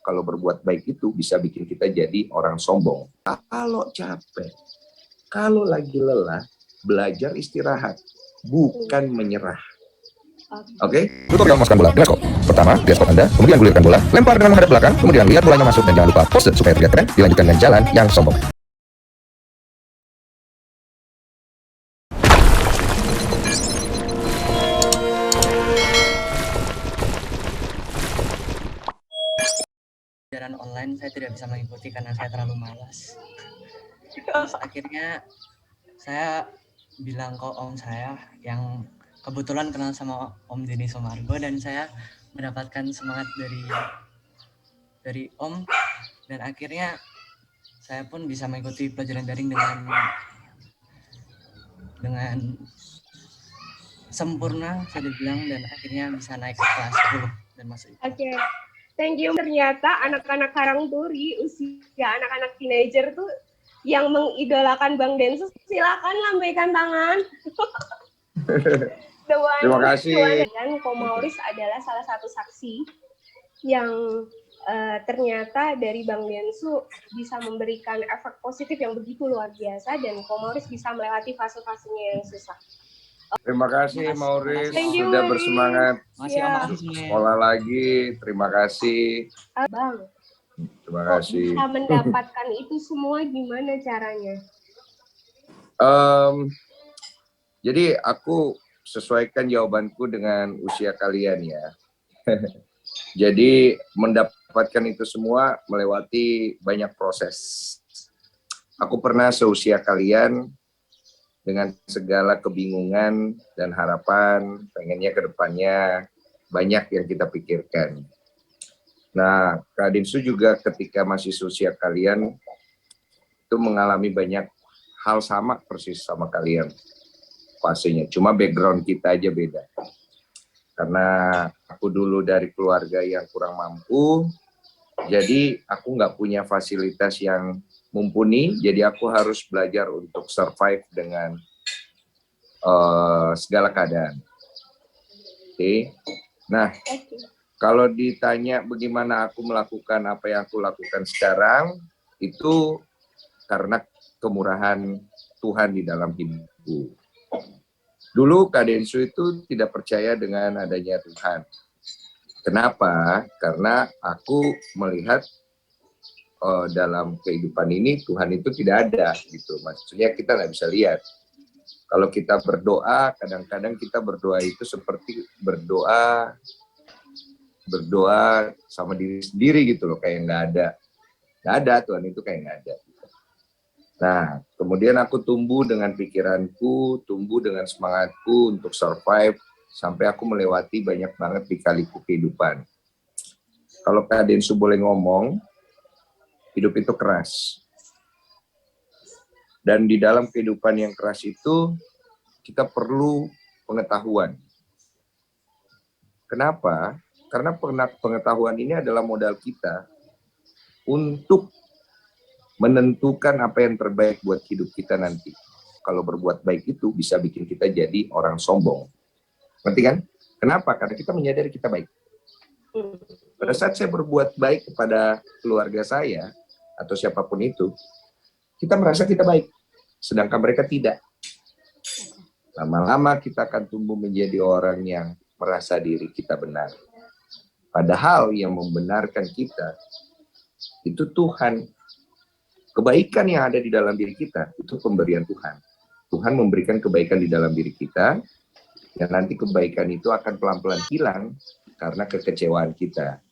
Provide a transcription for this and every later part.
kalau berbuat baik itu bisa bikin kita jadi orang sombong. Kalau capek, kalau lagi lelah, belajar istirahat, bukan menyerah. Oke? Tutorial memasukkan bola dengan skop. Pertama, lihat spot Anda, kemudian gulirkan bola, lempar dengan menghadap belakang, kemudian lihat bolanya masuk, dan jangan lupa pose supaya terlihat keren, dilanjutkan dengan jalan yang sombong. Pelajaran online saya tidak bisa mengikuti karena saya terlalu malas. Terus akhirnya saya bilang ke om saya yang kebetulan kenal sama Om Denny Sumargo, dan saya mendapatkan semangat dari om, dan akhirnya saya pun bisa mengikuti pelajaran daring dengan sempurna saya dibilang, dan akhirnya bisa naik ke kelas 10 dan masuk. Oke. Thank you. Ternyata anak-anak Karangturi, usia anak-anak teenager tuh yang mengidolakan Bang Densus, silakan lambaikan tangan. Terima kasih. Dan Ko Mauris adalah salah satu saksi yang ternyata dari Bang Densu bisa memberikan efek positif yang begitu luar biasa, dan Ko Mauris bisa melewati fase-fasenya yang susah. Terima kasih Mauris you, sudah Mauris. bersemangat Masih sekolah lagi. Terima kasih. Bang, Terima kok kasih. bisa mendapatkan itu semua, gimana caranya? Jadi aku sesuaikan jawabanku dengan usia kalian ya. Jadi mendapatkan itu semua melewati banyak proses. Aku pernah seusia kalian dengan segala kebingungan dan harapan, pengennya ke depannya banyak yang kita pikirkan. Nah, Kak Dinsu juga ketika masih seusia kalian itu mengalami banyak hal sama persis sama kalian fasenya. Cuma background kita aja beda. Karena aku dulu dari keluarga yang kurang mampu, jadi aku nggak punya fasilitas yang mumpuni, jadi aku harus belajar untuk survive dengan segala keadaan. Oke. Nah, kalau ditanya bagaimana aku melakukan apa yang aku lakukan sekarang, itu karena kemurahan Tuhan di dalam hidupku. Dulu Kak Densu itu tidak percaya dengan adanya Tuhan. Kenapa? Karena aku melihat dalam kehidupan ini Tuhan itu tidak ada gitu. Maksudnya kita nggak bisa lihat. Kalau kita berdoa, kadang-kadang kita berdoa itu seperti berdoa sama diri sendiri gitu loh, kayak nggak ada Tuhan itu, kayak nggak ada. Nah, kemudian aku tumbuh dengan pikiranku, tumbuh dengan semangatku untuk survive sampai aku melewati banyak banget lika-liku kehidupan. Kalau Kak Densu boleh ngomong, hidup itu keras. Dan di dalam kehidupan yang keras itu, kita perlu pengetahuan. Kenapa? Karena pengetahuan ini adalah modal kita untuk menentukan apa yang terbaik buat hidup kita nanti. Kalau berbuat baik itu bisa bikin kita jadi orang sombong. Ngerti kan? Kenapa? Karena kita menyadari kita baik. Pada saat saya berbuat baik kepada keluarga saya, atau siapapun itu, kita merasa kita baik, sedangkan mereka tidak. Lama-lama kita akan tumbuh menjadi orang yang merasa diri kita benar. Padahal yang membenarkan kita, itu Tuhan. Kebaikan yang ada di dalam diri kita, itu pemberian Tuhan. Tuhan memberikan kebaikan di dalam diri kita, dan nanti kebaikan itu akan pelan-pelan hilang karena kekecewaan kita.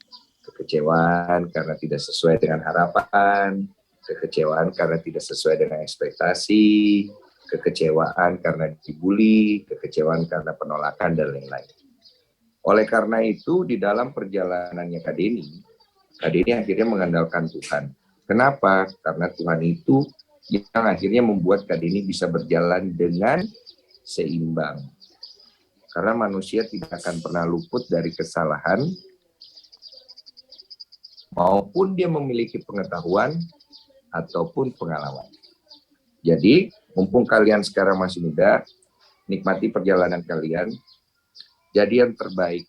Kekecewaan karena tidak sesuai dengan harapan, kekecewaan karena tidak sesuai dengan ekspektasi, kekecewaan karena dibully, kekecewaan karena penolakan, dan lain-lain. Oleh karena itu, di dalam perjalanannya Kak Denny akhirnya mengandalkan Tuhan. Kenapa? Karena Tuhan itu yang akhirnya membuat Kak Denny bisa berjalan dengan seimbang. Karena manusia tidak akan pernah luput dari kesalahan, maupun dia memiliki pengetahuan ataupun pengalaman. Jadi, mumpung kalian sekarang masih muda, nikmati perjalanan kalian, jadi yang terbaik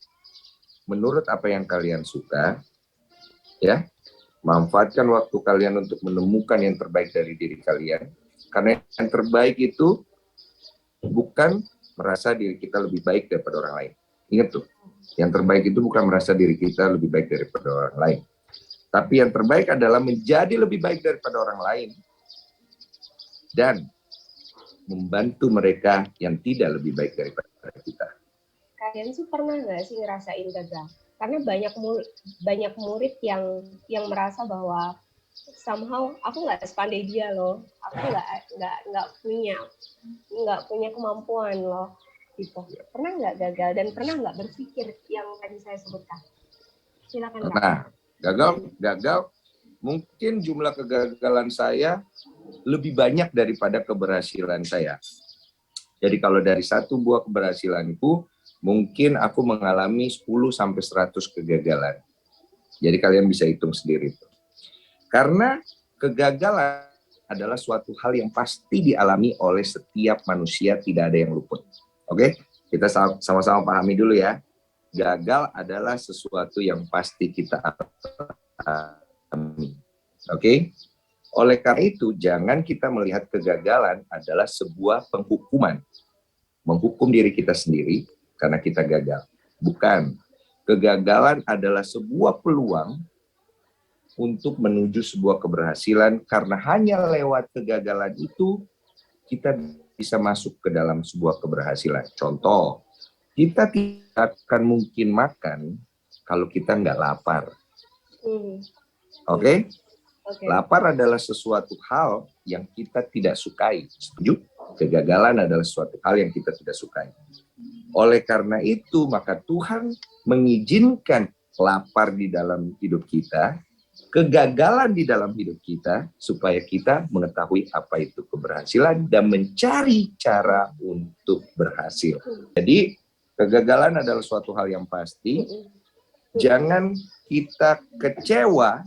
menurut apa yang kalian suka, ya. Manfaatkan waktu kalian untuk menemukan yang terbaik dari diri kalian. Karena yang terbaik itu bukan merasa diri kita lebih baik daripada orang lain. Ingat tuh, yang terbaik itu bukan merasa diri kita lebih baik daripada orang lain. Tapi yang terbaik adalah menjadi lebih baik daripada orang lain dan membantu mereka yang tidak lebih baik daripada kita. Kalian tuh pernah nggak sih ngerasain gagal? Karena banyak murid yang merasa bahwa somehow aku nggak sepandai dia loh, aku nggak punya kemampuan loh, gitu. Pernah nggak gagal dan pernah nggak berpikir yang tadi saya sebutkan? Silakan Kak. Nah, gagal mungkin jumlah kegagalan saya lebih banyak daripada keberhasilan saya. Jadi kalau dari satu buah keberhasilanku, mungkin aku mengalami 10-100 kegagalan. Jadi kalian bisa hitung sendiri. Karena kegagalan adalah suatu hal yang pasti dialami oleh setiap manusia, tidak ada yang luput. Oke? Kita sama-sama pahami dulu ya. Gagal adalah sesuatu yang pasti kita alami. Oke? Oleh karena itu, jangan kita melihat kegagalan adalah sebuah penghukuman. Menghukum diri kita sendiri karena kita gagal. Bukan. Kegagalan adalah sebuah peluang untuk menuju sebuah keberhasilan, karena hanya lewat kegagalan itu kita bisa masuk ke dalam sebuah keberhasilan. Contoh, kita tidak akan mungkin makan kalau kita nggak lapar. Oke? Lapar adalah sesuatu hal yang kita tidak sukai. Setuju? Kegagalan adalah suatu hal yang kita tidak sukai. Oleh karena itu, maka Tuhan mengizinkan lapar di dalam hidup kita, kegagalan di dalam hidup kita, supaya kita mengetahui apa itu keberhasilan dan mencari cara untuk berhasil. Jadi, kegagalan adalah suatu hal yang pasti. Jangan kita kecewa,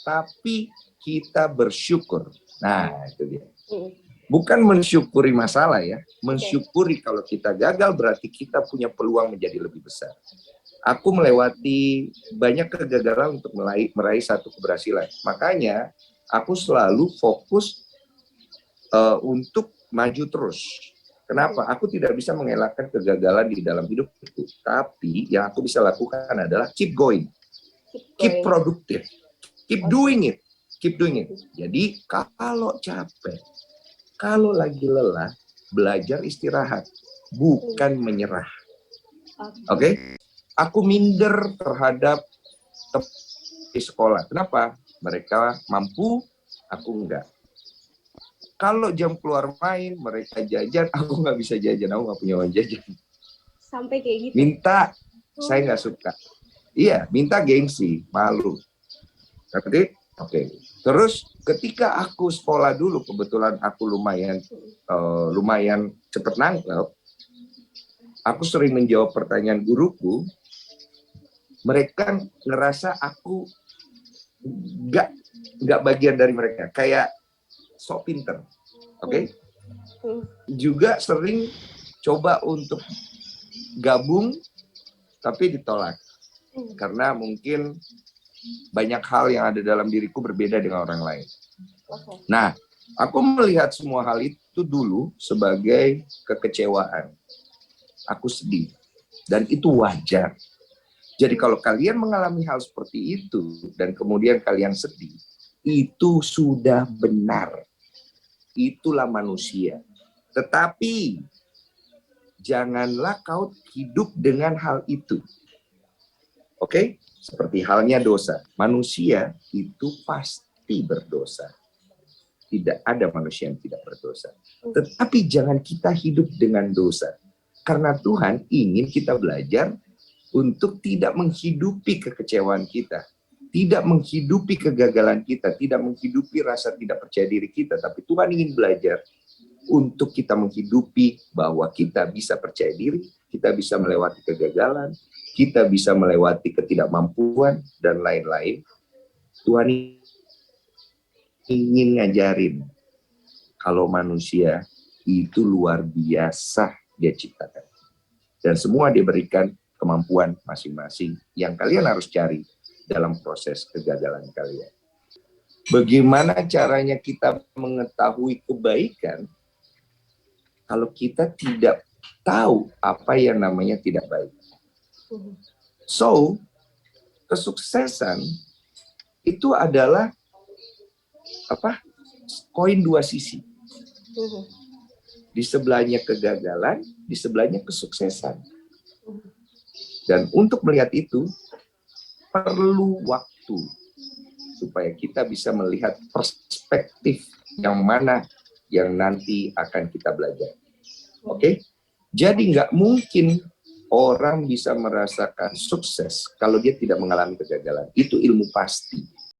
tapi kita bersyukur. Nah, itu dia. Bukan mensyukuri masalah ya. Mensyukuri kalau kita gagal berarti kita punya peluang menjadi lebih besar. Aku melewati banyak kegagalan untuk meraih satu keberhasilan. Makanya aku selalu fokus untuk maju terus. Kenapa? Aku tidak bisa mengelakkan kegagalan di dalam hidupku. Tapi yang aku bisa lakukan adalah keep going. Keep produktif. Keep doing it. Keep doing it. Jadi kalau capek, kalau lagi lelah, belajar istirahat. Bukan menyerah. Oke? Aku minder terhadap di sekolah. Kenapa? Mereka mampu, aku enggak. Kalau jam keluar main, mereka jajan, aku nggak bisa jajan, aku nggak punya uang jajan. Sampai kayak gitu? Minta, saya nggak suka. Iya, minta gengsi, malu. Ngerti? Oke. Terus ketika aku sekolah dulu, kebetulan aku lumayan cepet nangkep, aku sering menjawab pertanyaan guruku. Mereka ngerasa aku nggak bagian dari mereka, kayak sok pinter, oke? Juga sering coba untuk gabung, tapi ditolak karena mungkin banyak hal yang ada dalam diriku berbeda dengan orang lain. Nah, aku melihat semua hal itu dulu sebagai kekecewaan. Aku sedih, dan itu wajar. Jadi kalau kalian mengalami hal seperti itu dan kemudian kalian sedih, itu sudah benar. Itulah manusia. Tetapi janganlah kau hidup dengan hal itu. Oke? Seperti halnya dosa. Manusia itu pasti berdosa. Tidak ada manusia yang tidak berdosa. Tetapi jangan kita hidup dengan dosa. Karena Tuhan ingin kita belajar untuk tidak menghidupi kekecewaan kita, tidak menghidupi kegagalan kita, tidak menghidupi rasa tidak percaya diri kita, tapi Tuhan ingin belajar untuk kita menghidupi bahwa kita bisa percaya diri, kita bisa melewati kegagalan, kita bisa melewati ketidakmampuan, dan lain-lain. Tuhan ingin ngajarin kalau manusia itu luar biasa dia ciptakan. Dan semua diberikan kemampuan masing-masing. Yang kalian harus cari dalam proses kegagalan kalian. Bagaimana caranya kita mengetahui kebaikan kalau kita tidak tahu apa yang namanya tidak baik? So, kesuksesan itu adalah koin dua sisi. Di sebelahnya kegagalan, di sebelahnya kesuksesan. Dan untuk melihat itu, perlu waktu supaya kita bisa melihat perspektif yang mana yang nanti akan kita belajar. Oke? Jadi nggak mungkin orang bisa merasakan sukses kalau dia tidak mengalami kegagalan. Itu ilmu pasti.